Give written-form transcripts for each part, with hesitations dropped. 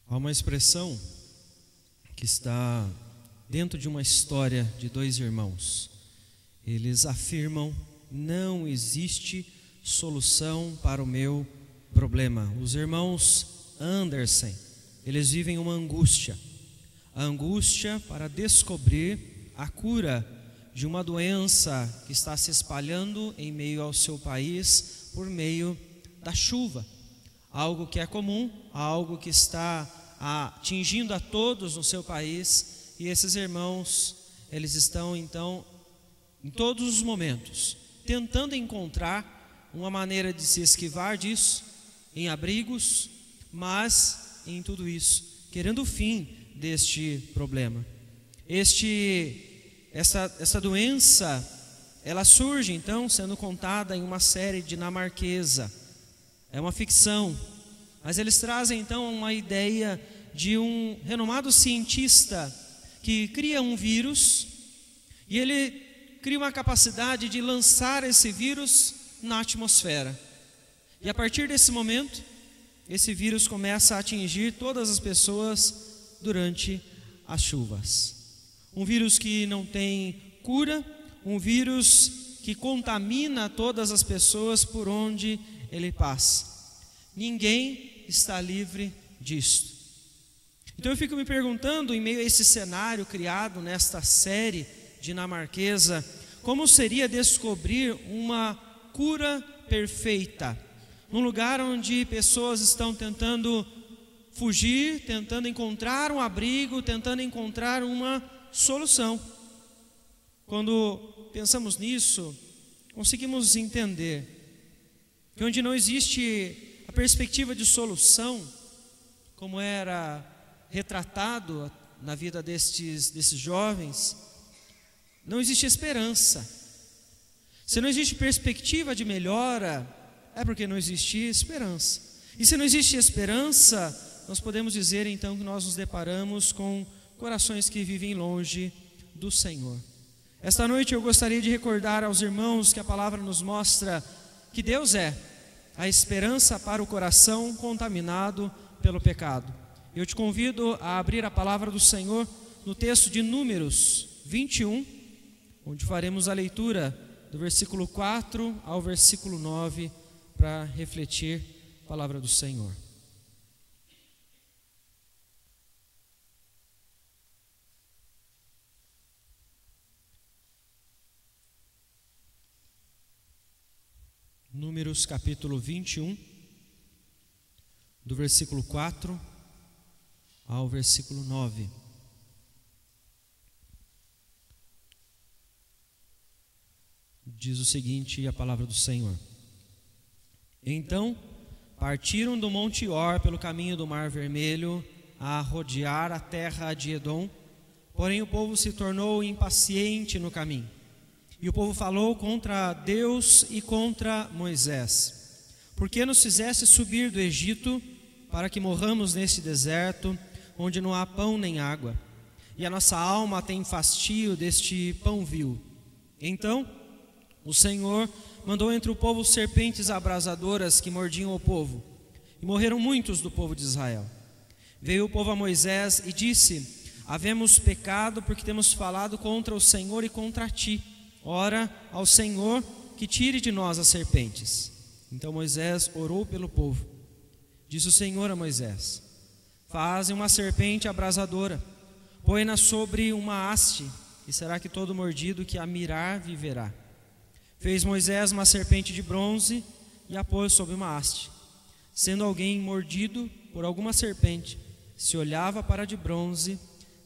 Há uma expressão que está dentro de uma história de dois irmãos. Eles afirmam: não existe solução para o meu problema. Os irmãos Anderson, eles vivem uma angústia. A angústia para descobrir a cura de uma doença que está se espalhando em meio ao seu país por meio da chuva. Algo que é comum, algo que está atingindo a todos no seu país. E esses irmãos, eles estão então, em todos os momentos, tentando encontrar uma maneira de se esquivar disso, em abrigos, mas em tudo isso, querendo o fim deste problema. Essa doença, ela surge então sendo contada em uma série dinamarquesa. É uma ficção, mas eles trazem então uma ideia de um renomado cientista que cria um vírus, e ele cria uma capacidade de lançar esse vírus na atmosfera. E a partir desse momento, esse vírus começa a atingir todas as pessoas durante as chuvas. Um vírus que não tem cura, um vírus que contamina todas as pessoas por onde ele passa. Ninguém está livre disto. Então eu fico me perguntando, em meio a esse cenário criado nesta série dinamarquesa, como seria descobrir uma cura perfeita, num lugar onde pessoas estão tentando fugir, tentando encontrar um abrigo, tentando encontrar uma solução. Quando pensamos nisso, conseguimos entender que onde não existe a perspectiva de solução, como era retratado na vida desses jovens, não existe esperança. Se não existe perspectiva de melhora, é porque não existe esperança. E se não existe esperança, nós podemos dizer então que nós nos deparamos com corações que vivem longe do Senhor. Esta noite eu gostaria de recordar aos irmãos que a palavra nos mostra que Deus é a esperança para o coração contaminado pelo pecado. Eu te convido a abrir a palavra do Senhor no texto de Números 21, onde faremos a leitura do versículo 4 ao versículo 9 para refletir a palavra do Senhor. Números capítulo 21, do versículo 4 ao versículo 9. Diz o seguinte a palavra do Senhor: Então partiram do Monte Or pelo caminho do Mar Vermelho a rodear a terra de Edom, porém o povo se tornou impaciente no caminho. E o povo falou contra Deus e contra Moisés: Por que nos fizeste subir do Egito para que morramos neste deserto, onde não há pão nem água? E a nossa alma tem fastio deste pão vil. Então o Senhor mandou entre o povo serpentes abrasadoras que mordiam o povo, e morreram muitos do povo de Israel. Veio o povo a Moisés e disse: Havemos pecado porque temos falado contra o Senhor e contra ti. Ora ao Senhor que tire de nós as serpentes. Então Moisés orou pelo povo. Disse o Senhor a Moisés: Faze uma serpente abrasadora, põe-na sobre uma haste, e será que todo mordido que a mirar viverá. Fez Moisés uma serpente de bronze e a pôs sobre uma haste. Sendo alguém mordido por alguma serpente, se olhava para a de bronze,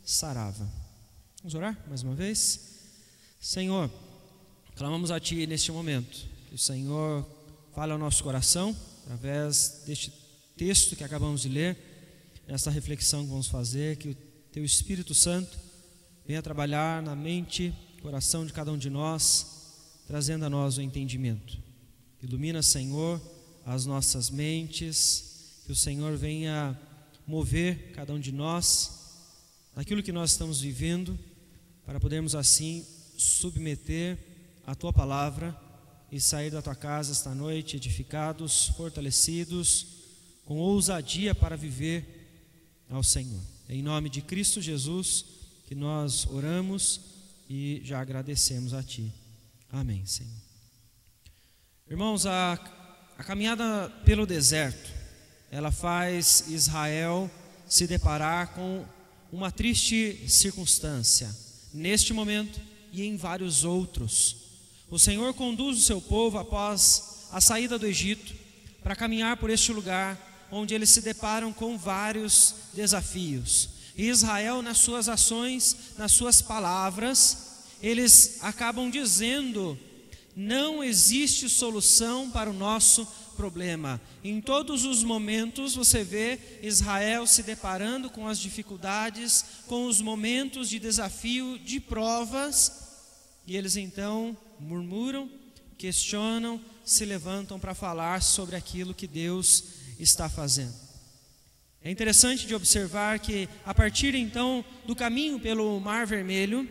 sarava. Vamos orar mais uma vez? Senhor, clamamos a Ti neste momento, que o Senhor fale ao nosso coração, através deste texto que acabamos de ler, nesta reflexão que vamos fazer, que o Teu Espírito Santo venha trabalhar na mente, coração de cada um de nós, trazendo a nós o entendimento. Ilumina, Senhor, as nossas mentes, que o Senhor venha mover cada um de nós naquilo que nós estamos vivendo, para podermos assim submeter a Tua palavra e sair da Tua casa esta noite edificados, fortalecidos, com ousadia para viver ao Senhor. É em nome de Cristo Jesus que nós oramos e já agradecemos a Ti. Amém, Senhor. Irmãos, a caminhada pelo deserto, ela faz Israel se deparar com uma triste circunstância, neste momento e em vários outros. O Senhor conduz o seu povo após a saída do Egito para caminhar por este lugar onde eles se deparam com vários desafios. E Israel, nas suas ações, nas suas palavras, eles acabam dizendo: não existe solução para o nosso problema. Em todos os momentos você vê Israel se deparando com as dificuldades, com os momentos de desafio, de provas, e eles então murmuram, questionam, se levantam para falar sobre aquilo que Deus está fazendo. É interessante de observar que a partir então do caminho pelo Mar Vermelho,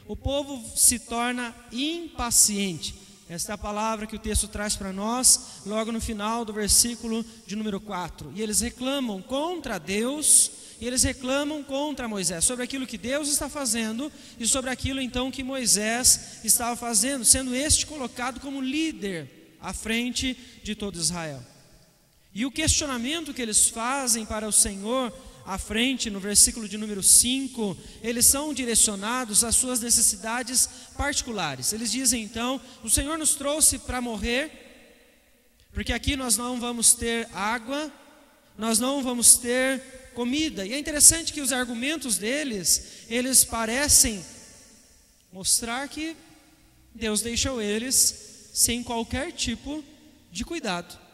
o povo se torna impaciente. Esta é a palavra que o texto traz para nós, logo no final do versículo de número 4. E eles reclamam contra Deus, e eles reclamam contra Moisés, sobre aquilo que Deus está fazendo, e sobre aquilo então que Moisés estava fazendo, sendo este colocado como líder à frente de todo Israel. E o questionamento que eles fazem para o Senhor à frente, no versículo de número 5, eles são direcionados às suas necessidades particulares. Eles dizem então: o Senhor nos trouxe para morrer, porque aqui nós não vamos ter água, nós não vamos ter comida. E é interessante que os argumentos deles, eles parecem mostrar que Deus deixou eles sem qualquer tipo de cuidado.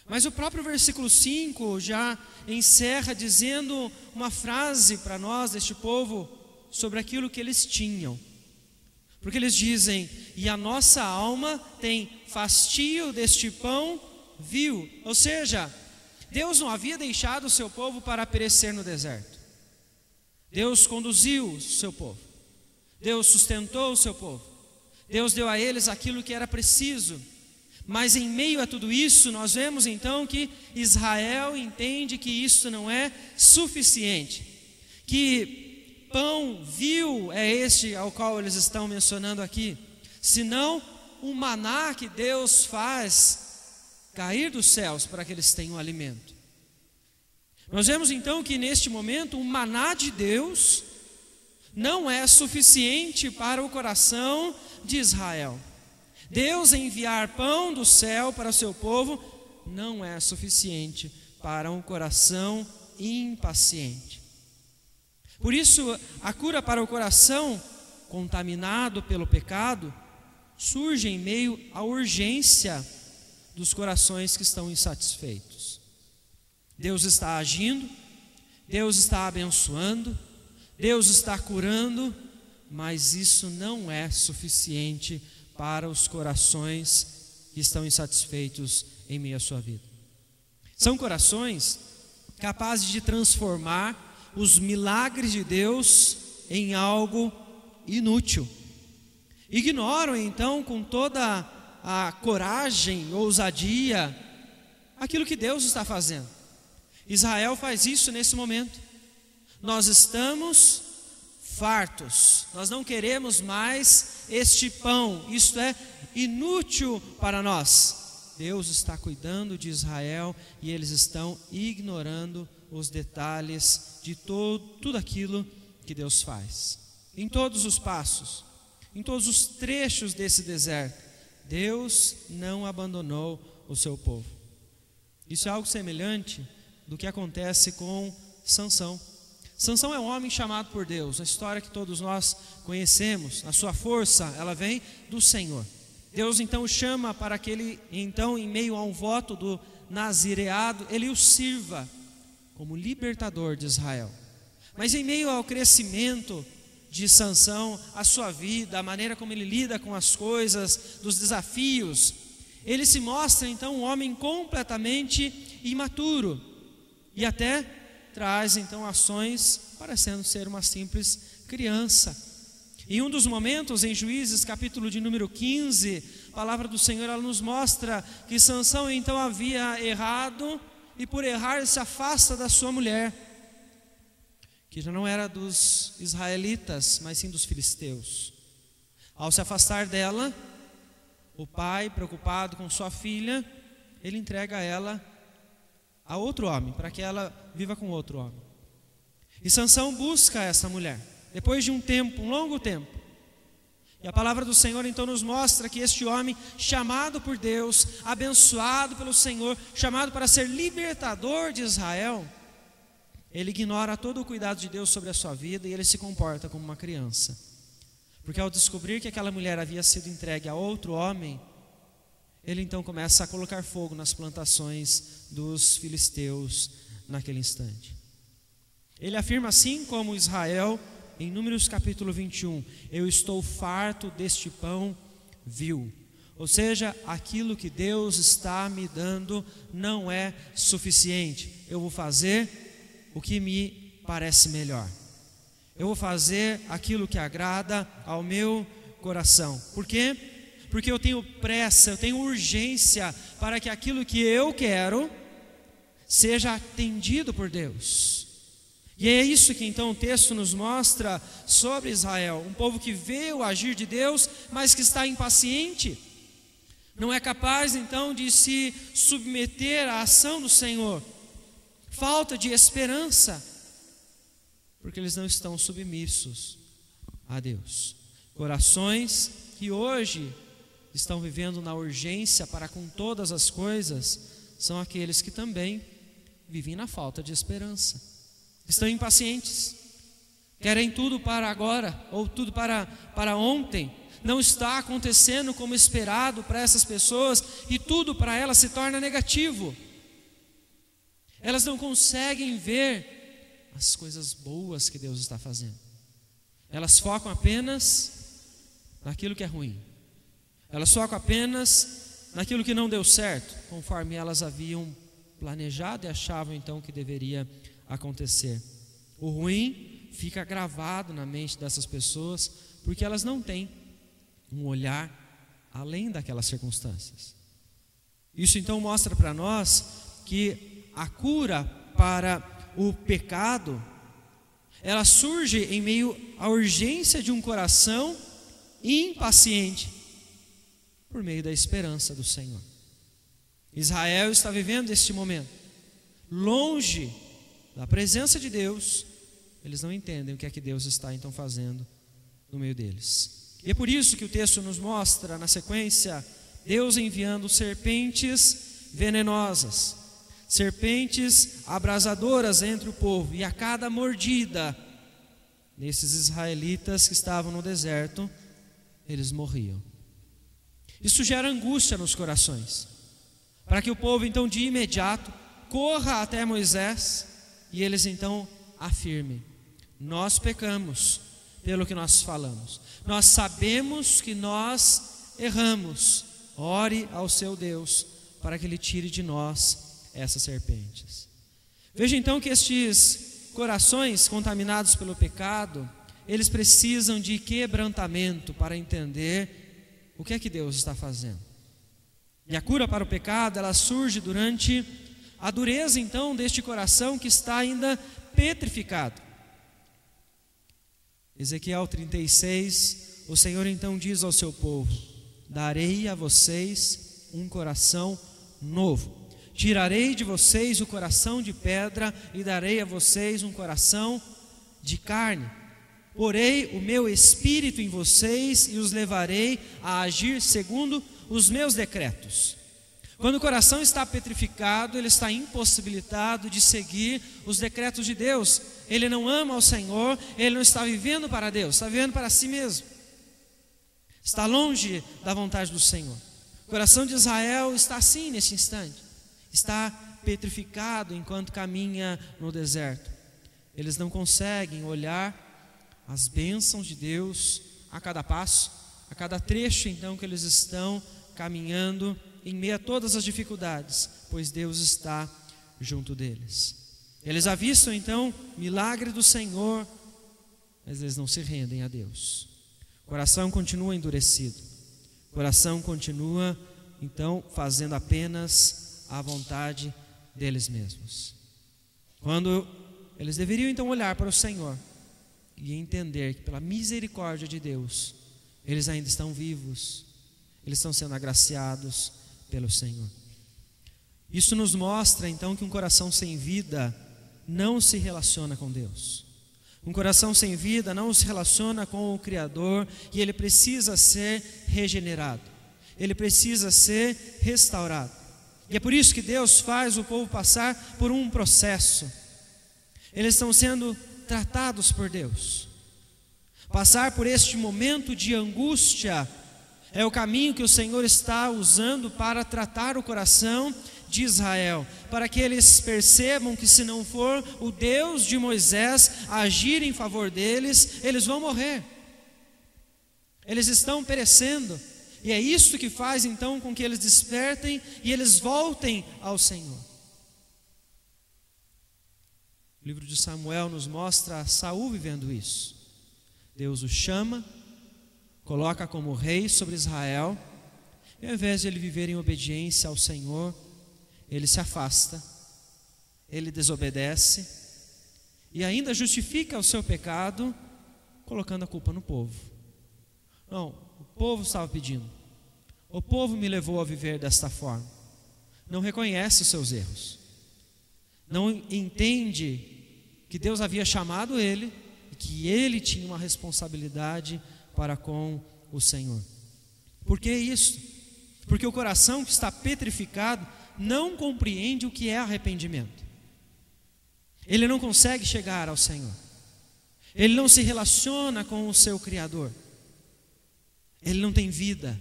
Mas o próprio versículo 5 já encerra dizendo uma frase para nós, deste povo, sobre aquilo que eles tinham. Porque eles dizem: e a nossa alma tem fastio deste pão vil. Ou seja, Deus não havia deixado o seu povo para perecer no deserto. Deus conduziu o seu povo. Deus sustentou o seu povo. Deus deu a eles aquilo que era preciso. Mas em meio a tudo isso, nós vemos então que Israel entende que isso não é suficiente, que pão vil é este ao qual eles estão mencionando aqui, senão o maná que Deus faz cair dos céus para que eles tenham alimento. Nós vemos então que neste momento o maná de Deus não é suficiente para o coração de Israel. Deus enviar pão do céu para o seu povo não é suficiente para um coração impaciente. Por isso, a cura para o coração contaminado pelo pecado surge em meio à urgência dos corações que estão insatisfeitos. Deus está agindo, Deus está abençoando, Deus está curando, mas isso não é suficiente para os corações que estão insatisfeitos em meio à sua vida. São corações capazes de transformar os milagres de Deus em algo inútil. Ignoram então com toda a coragem, ousadia, aquilo que Deus está fazendo. Israel faz isso nesse momento. Nós estamos fartos, nós não queremos mais este pão, isto é inútil para nós. Deus está cuidando de Israel e eles estão ignorando os detalhes de tudo aquilo que Deus faz. Em todos os passos, em todos os trechos desse deserto, Deus não abandonou o seu povo. Isso é algo semelhante do que acontece com Sansão. Sansão é um homem chamado por Deus, a história que todos nós conhecemos. A sua força, ela vem do Senhor. Deus então o chama para que ele, então, em meio a um voto do nazireado, ele o sirva como libertador de Israel. Mas em meio ao crescimento de Sansão, a sua vida, a maneira como ele lida com as coisas, dos desafios, ele se mostra então um homem completamente imaturo e até traz então ações parecendo ser uma simples criança. Em um dos momentos, em Juízes, capítulo de número 15, a palavra do Senhor ela nos mostra que Sansão então havia errado e por errar ele se afasta da sua mulher. que já não era dos israelitas, mas sim dos filisteus. Ao se afastar dela, o pai, preocupado com sua filha, ele entrega ela a outro homem, para que ela viva com outro homem. E Sansão busca essa mulher, depois de um tempo, um longo tempo. E a palavra do Senhor então nos mostra que este homem, chamado por Deus, abençoado pelo Senhor, chamado para ser libertador de Israel, ele ignora todo o cuidado de Deus sobre a sua vida e ele se comporta como uma criança. Porque ao descobrir que aquela mulher havia sido entregue a outro homem, ele então começa a colocar fogo nas plantações dos filisteus naquele instante. Ele afirma, assim como Israel, em Números capítulo 21, eu estou farto deste pão vil. Ou seja, aquilo que Deus está me dando não é suficiente. Eu vou fazer o que me parece melhor. Eu vou fazer aquilo que agrada ao meu coração. Por quê? Porque eu tenho pressa, eu tenho urgência para que aquilo que eu quero seja atendido por Deus. E é isso que então o texto nos mostra sobre Israel, um povo que vê o agir de Deus, mas que está impaciente, não é capaz então de se submeter à ação do Senhor, falta de esperança, porque eles não estão submissos a Deus. Corações que hoje estão vivendo na urgência para com todas as coisas, são aqueles que também vivem na falta de esperança. Estão impacientes, querem tudo para agora, ou tudo para ontem. Não está acontecendo como esperado para essas pessoas, e tudo para elas se torna negativo. Elas não conseguem ver as coisas boas que Deus está fazendo. Elas focam apenas naquilo que é ruim. Elas focam apenas naquilo que não deu certo, conforme elas haviam planejado e achavam então que deveria acontecer. O ruim fica gravado na mente dessas pessoas, porque elas não têm um olhar além daquelas circunstâncias. Isso então mostra para nós que a cura para o pecado, ela surge em meio à urgência de um coração impaciente, por meio da esperança do Senhor. Israel está vivendo este momento longe da presença de Deus. Eles não entendem o que é que Deus está então fazendo no meio deles. E é por isso que o texto nos mostra na sequência Deus enviando serpentes venenosas, serpentes abrasadoras entre o povo, e a cada mordida desses israelitas que estavam no deserto, eles morriam. Isso gera angústia nos corações, para que o povo então de imediato corra até Moisés e eles então afirmem: nós pecamos pelo que nós falamos, nós sabemos que nós erramos, ore ao seu Deus para que Ele tire de nós essas serpentes. Veja então que estes corações contaminados pelo pecado, eles precisam de quebrantamento para entender o que é que Deus está fazendo. E a cura para o pecado, ela surge durante a dureza então deste coração que está ainda petrificado. Ezequiel 36, o Senhor então diz ao seu povo: darei a vocês um coração novo, tirarei de vocês o coração de pedra e darei a vocês um coração de carne. Porei o meu espírito em vocês e os levarei a agir segundo os meus decretos. Quando o coração está petrificado, ele está impossibilitado de seguir os decretos de Deus. Ele não ama ao Senhor, ele não está vivendo para Deus, está vivendo para si mesmo. Está longe da vontade do Senhor. O coração de Israel está assim neste instante. Está petrificado enquanto caminha no deserto. Eles não conseguem olhar as bênçãos de Deus a cada passo, a cada trecho então que eles estão caminhando em meio a todas as dificuldades, pois Deus está junto deles. Eles avistam então milagre do Senhor, mas eles não se rendem a Deus. O coração continua endurecido, o coração continua então fazendo apenas a vontade deles mesmos. Quando eles deveriam então olhar para o Senhor e entender que pela misericórdia de Deus, eles ainda estão vivos, eles estão sendo agraciados pelo Senhor. Isso nos mostra então que um coração sem vida não se relaciona com Deus. Um coração sem vida não se relaciona com o Criador, e ele precisa ser regenerado, ele precisa ser restaurado. E é por isso que Deus faz o povo passar por um processo. Eles estão sendo tratados por Deus. Passar por este momento de angústia é o caminho que o Senhor está usando para tratar o coração de Israel, para que eles percebam que se não for o Deus de Moisés agir em favor deles, eles vão morrer, eles estão perecendo. E é isso que faz então com que eles despertem e eles voltem ao Senhor. O livro de Samuel nos mostra Saul vivendo isso. Deus o chama, coloca como rei sobre Israel, e ao invés de ele viver em obediência ao Senhor, ele se afasta, ele desobedece e ainda justifica o seu pecado colocando a culpa no povo. Não, o povo estava pedindo, o povo me levou a viver desta forma. Não reconhece os seus erros, não entende que Deus havia chamado ele e que ele tinha uma responsabilidade para com o Senhor. Por que isso? Porque o coração que está petrificado não compreende o que é arrependimento. Ele não consegue chegar ao Senhor, ele não se relaciona com o seu Criador, ele não tem vida.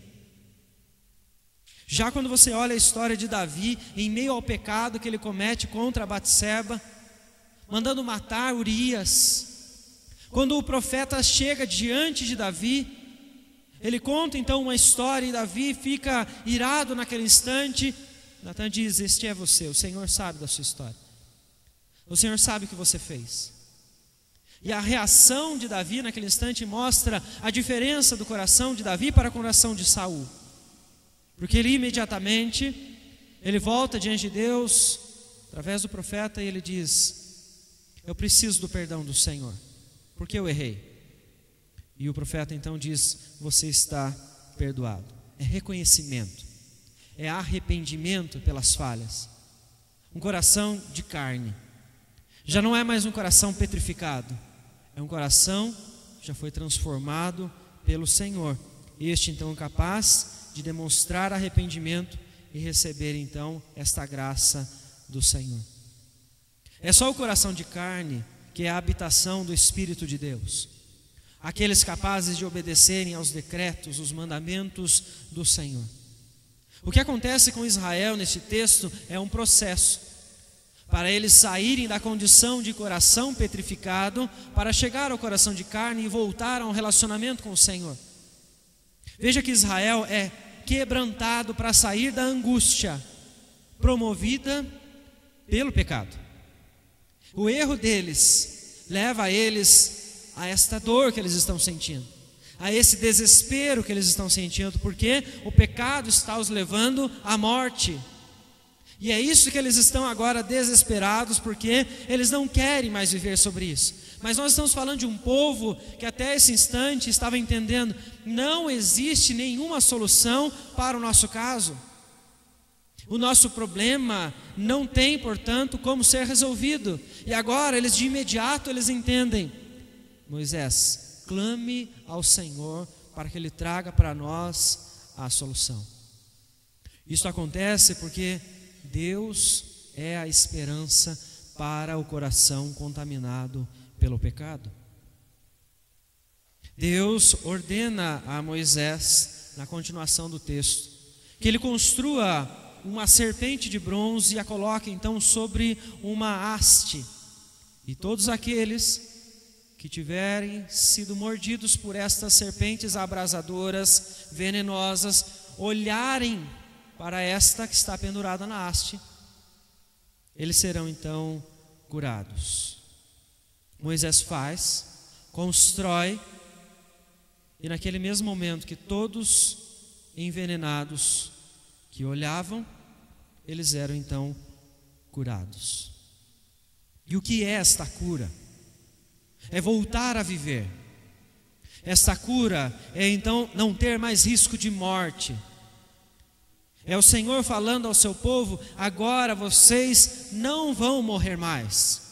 Já quando você olha a história de Davi, em meio ao pecado que ele comete contra Batseba, mandando matar Urias, quando o profeta chega diante de Davi, ele conta então uma história e Davi fica irado naquele instante. Natan diz: este é você, o Senhor sabe da sua história, o Senhor sabe o que você fez. E a reação de Davi naquele instante mostra a diferença do coração de Davi para o coração de Saul, porque ele imediatamente, ele volta diante de Deus, através do profeta, e ele diz: eu preciso do perdão do Senhor, porque eu errei. E o profeta então diz: você está perdoado. É reconhecimento, é arrependimento pelas falhas. Um coração de carne já não é mais um coração petrificado, é um coração que já foi transformado pelo Senhor. Este então é capaz de demonstrar arrependimento e receber então esta graça do Senhor. É só o coração de carne que é a habitação do Espírito de Deus, aqueles capazes de obedecerem aos decretos, os mandamentos do Senhor. O que acontece com Israel neste texto é um processo para eles saírem da condição de coração petrificado para chegar ao coração de carne e voltar a um relacionamento com o Senhor. Veja que Israel é quebrantado para sair da angústia promovida pelo pecado. O erro deles leva eles a esta dor que eles estão sentindo, a esse desespero que eles estão sentindo, porque o pecado está os levando à morte. E é isso que eles estão agora desesperados, porque eles não querem mais viver sobre isso. Mas nós estamos falando de um povo que até esse instante estava entendendo: não existe nenhuma solução para o nosso caso. O nosso problema não tem, portanto, como ser resolvido. E agora eles de imediato eles entendem: Moisés, clame ao Senhor para que Ele traga para nós a solução. Isso acontece porque Deus é a esperança para o coração contaminado pelo pecado. Deus ordena a Moisés, na continuação do texto, que ele construa uma serpente de bronze e a coloque então sobre uma haste, e todos aqueles que tiverem sido mordidos por estas serpentes abrasadoras, venenosas, olharem para esta que está pendurada na haste, eles serão então curados. Moisés faz, constrói, e naquele mesmo momento que todos envenenados que olhavam, eles eram então curados. E E o que é esta cura? É voltar a viver. Esta cura é então não ter mais risco de morte. É o Senhor falando ao seu povo: agora vocês não vão morrer mais.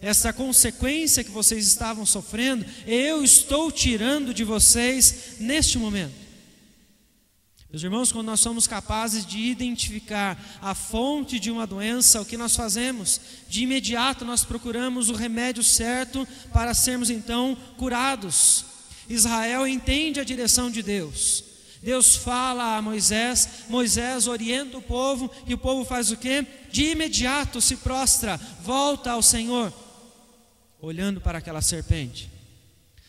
Essa consequência que vocês estavam sofrendo, eu estou tirando de vocês neste momento. Meus irmãos, quando nós somos capazes de identificar a fonte de uma doença, o que nós fazemos? De imediato nós procuramos o remédio certo para sermos então curados. Israel entende a direção de Deus. Deus fala a Moisés, Moisés orienta o povo, e o povo faz o quê? De imediato se prostra, volta ao Senhor, olhando para aquela serpente,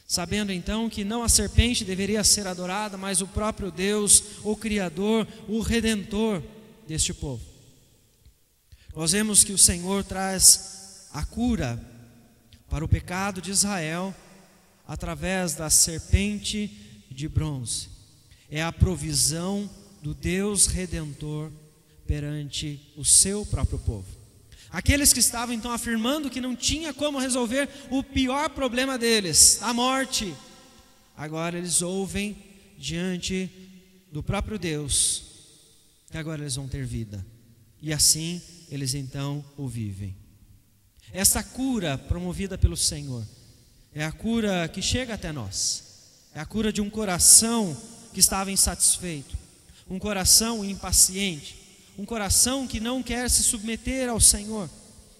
sabendo então que não a serpente deveria ser adorada, mas o próprio Deus, o Criador, o Redentor deste povo. Nós vemos que o Senhor traz a cura para o pecado de Israel através da serpente de bronze. É a provisão do Deus Redentor perante o seu próprio povo. Aqueles que estavam então afirmando que não tinha como resolver o pior problema deles, a morte, agora eles ouvem diante do próprio Deus que agora eles vão ter vida, e assim eles então o vivem. Essa cura promovida pelo Senhor é a cura que chega até nós, é a cura de um coração que estava insatisfeito, um coração impaciente, um coração que não quer se submeter ao Senhor.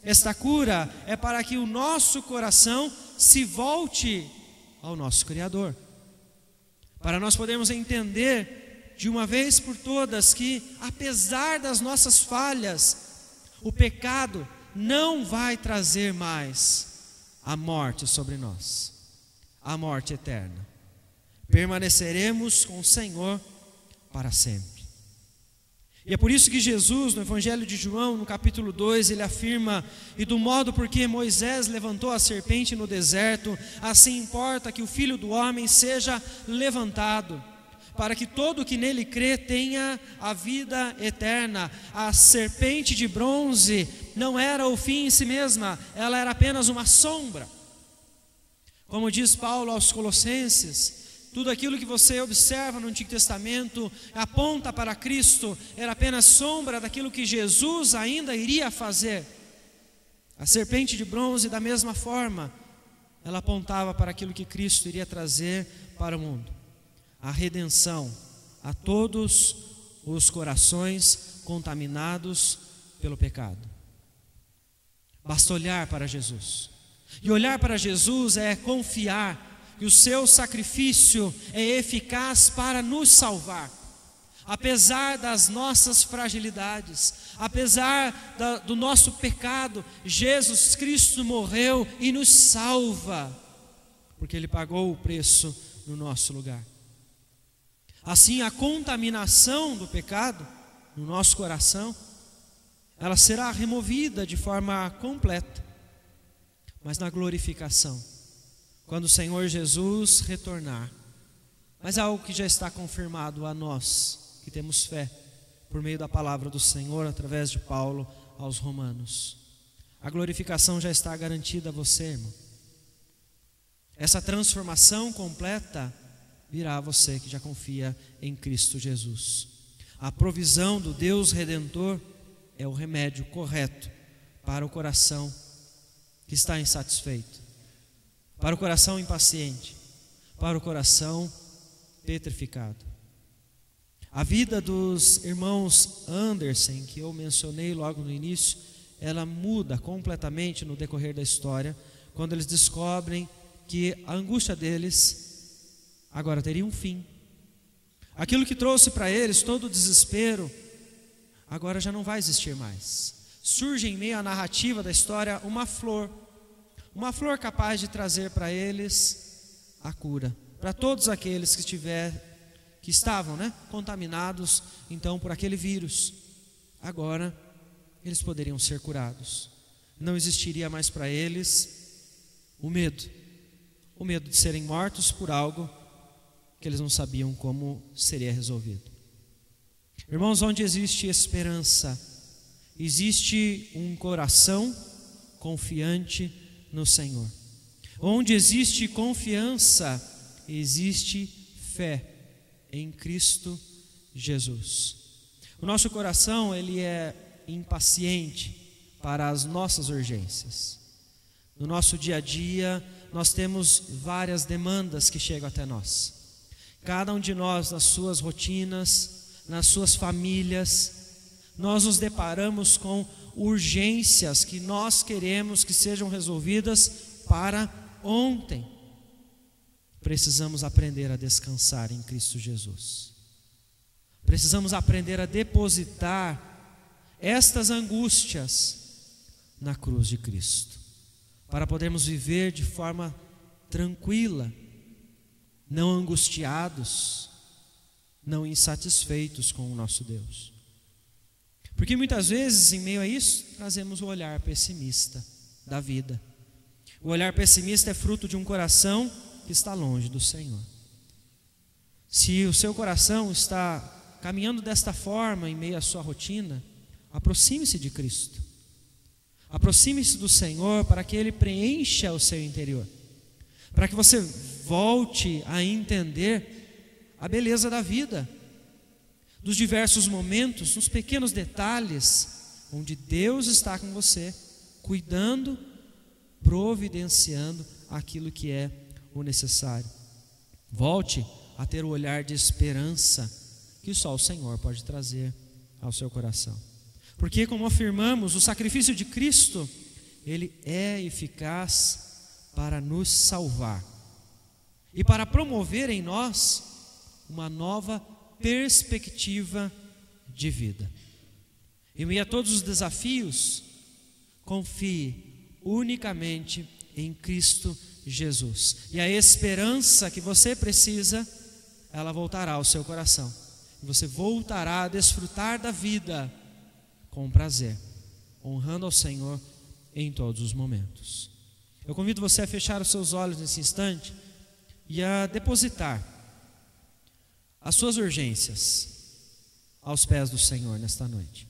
Esta cura é para que o nosso coração se volte ao nosso Criador, para nós podermos entender de uma vez por todas que, apesar das nossas falhas, o pecado não vai trazer mais a morte sobre nós, a morte eterna. Permaneceremos com o Senhor para sempre. E é por isso que Jesus, no Evangelho de João, no capítulo 2, ele afirma: e do modo porque Moisés levantou a serpente no deserto, assim importa que o Filho do Homem seja levantado, para que todo o que nele crê tenha a vida eterna. A serpente de bronze não era o fim em si mesma, ela era apenas uma sombra. Como diz Paulo aos Colossenses, tudo aquilo que você observa no Antigo Testamento aponta para Cristo, era apenas sombra daquilo que Jesus ainda iria fazer. A serpente de bronze, da mesma forma, ela apontava para aquilo que Cristo iria trazer para o mundo: a redenção a todos os corações contaminados pelo pecado. Basta olhar para Jesus, e olhar para Jesus é confiar que o seu sacrifício é eficaz para nos salvar. Apesar das nossas fragilidades, apesar do nosso pecado, Jesus Cristo morreu e nos salva, porque Ele pagou o preço no nosso lugar. Assim, a contaminação do pecado no nosso coração, ela será removida de forma completa, mas na glorificação, quando o Senhor Jesus retornar. Mas é algo que já está confirmado a nós, que temos fé, por meio da palavra do Senhor, através de Paulo aos Romanos. A glorificação já está garantida a você, irmão. Essa transformação completa virá a você que já confia em Cristo Jesus. A provisão do Deus Redentor é o remédio correto para o coração que está insatisfeito, para o coração impaciente, para o coração petrificado. A vida dos irmãos Anderson, que eu mencionei logo no início, ela muda completamente no decorrer da história, quando eles descobrem que a angústia deles agora teria um fim. Aquilo que trouxe para eles todo o desespero, agora já não vai existir mais. Surge em meio à narrativa da história uma flor capaz de trazer para eles a cura, para todos aqueles que estavam contaminados então por aquele vírus. Agora eles poderiam ser curados. Não existiria mais para eles o medo de serem mortos por algo que eles não sabiam como seria resolvido. Irmãos, onde existe esperança, existe um coração confiante no Senhor. Onde existe confiança, existe fé em Cristo Jesus. O nosso coração, ele é impaciente para as nossas urgências. No nosso dia a dia, nós temos várias demandas que chegam até nós. Cada um de nós, nas suas rotinas, nas suas famílias, nós nos deparamos com urgências que nós queremos que sejam resolvidas para ontem. Precisamos aprender a descansar em Cristo Jesus. Precisamos aprender a depositar estas angústias na cruz de Cristo, para podermos viver de forma tranquila, não angustiados, não insatisfeitos com o nosso Deus. Porque muitas vezes, em meio a isso, trazemos o olhar pessimista da vida. O olhar pessimista é fruto de um coração que está longe do Senhor. Se o seu coração está caminhando desta forma em meio à sua rotina, aproxime-se de Cristo. Aproxime-se do Senhor para que Ele preencha o seu interior, para que você volte a entender a beleza da vida, dos diversos momentos, nos pequenos detalhes, onde Deus está com você, cuidando, providenciando aquilo que é o necessário. Volte a ter o olhar de esperança que só o Senhor pode trazer ao seu coração. Porque, como afirmamos, o sacrifício de Cristo, ele é eficaz para nos salvar e para promover em nós uma nova perspectiva de vida. Em meio a todos os desafios, confie unicamente em Cristo Jesus, e a esperança que você precisa, ela voltará ao seu coração, e você voltará a desfrutar da vida com prazer, honrando ao Senhor em todos os momentos. Eu convido você a fechar os seus olhos nesse instante e a depositar as suas urgências aos pés do Senhor nesta noite.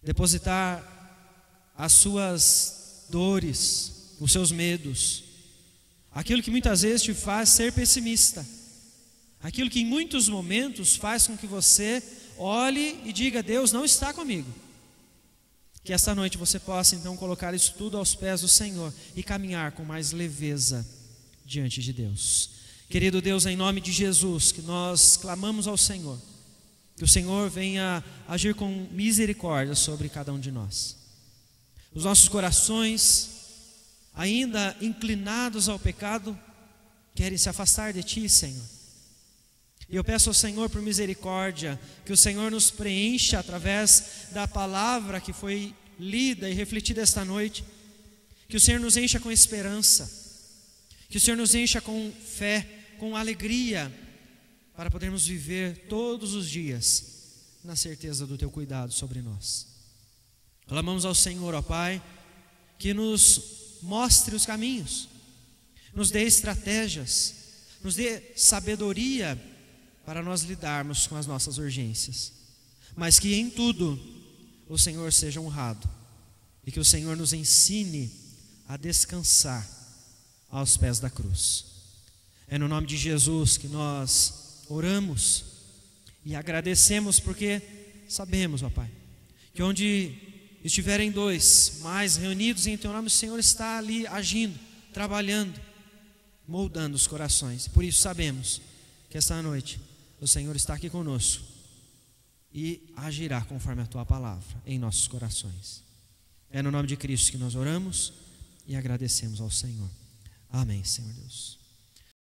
Depositar as suas dores, os seus medos, aquilo que muitas vezes te faz ser pessimista, aquilo que em muitos momentos faz com que você olhe e diga: Deus não está comigo. Que esta noite você possa então colocar isso tudo aos pés do Senhor e caminhar com mais leveza diante de Deus. Querido Deus, em nome de Jesus, que nós clamamos ao Senhor, que o Senhor venha agir com misericórdia sobre cada um de nós. Os nossos corações, ainda inclinados ao pecado, querem se afastar de Ti, Senhor. E eu peço ao Senhor por misericórdia, que o Senhor nos preencha através da palavra que foi lida e refletida esta noite, que o Senhor nos encha com esperança, que o Senhor nos encha com fé, com alegria, para podermos viver todos os dias na certeza do Teu cuidado sobre nós. Clamamos ao Senhor, ó Pai, que nos mostre os caminhos, nos dê estratégias, nos dê sabedoria para nós lidarmos com as nossas urgências, mas que em tudo o Senhor seja honrado e que o Senhor nos ensine a descansar aos pés da cruz. É no nome de Jesus que nós oramos e agradecemos, porque sabemos, ó Pai, que onde estiverem dois mais reunidos em Teu nome, o Senhor está ali agindo, trabalhando, moldando os corações. Por isso sabemos que esta noite o Senhor está aqui conosco e agirá conforme a Tua palavra em nossos corações. É no nome de Cristo que nós oramos e agradecemos ao Senhor. Amém, Senhor Deus.